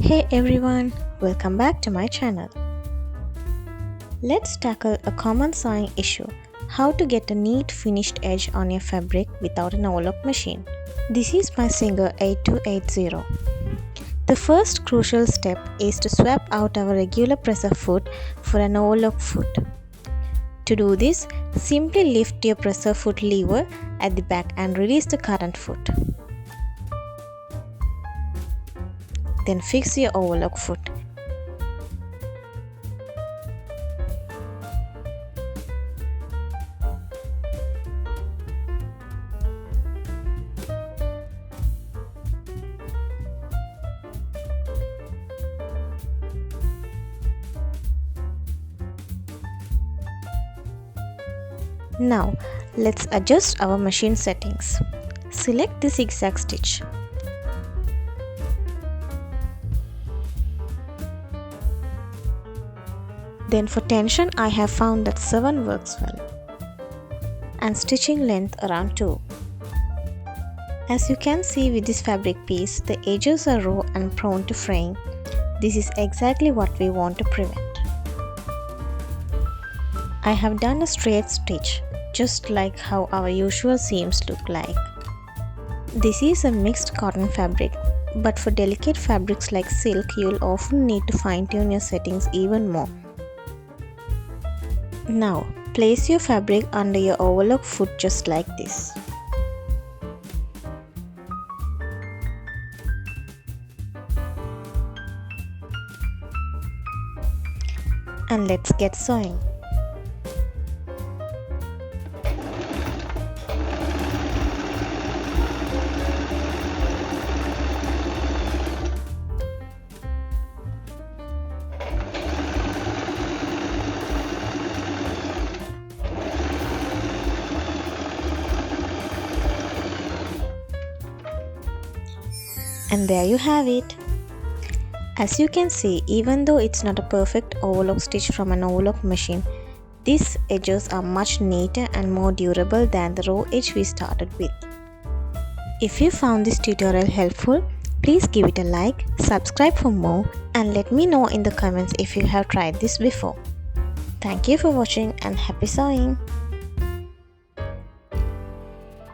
Hey everyone, welcome back to my channel. Let's tackle a common sewing issue, how to get a neat finished edge on your fabric without an overlock machine. This is my Singer 8280. The first crucial step is to swap out our regular presser foot for an overlock foot. To do this, simply lift your presser foot lever at the back and release the current foot. Then fix your overlock foot. Now, let's adjust our machine settings. Select the zigzag stitch. Then for tension, I have found that 7 works well, and stitching length around 2. As you can see with this fabric piece, the edges are raw and prone to fraying. This is exactly what we want to prevent. I have done a straight stitch, just like how our usual seams look like. This is a mixed cotton fabric, but for delicate fabrics like silk, you'll often need to fine-tune your settings even more. Now, place your fabric under your overlock foot just like this. And let's get sewing. And there you have it. As you can see, even though it's not a perfect overlock stitch from an overlock machine, these edges are much neater and more durable than the raw edge we started with. If you found this tutorial helpful, please give it a like, subscribe for more, and let me know in the comments if you have tried this before. Thank you for watching and happy sewing!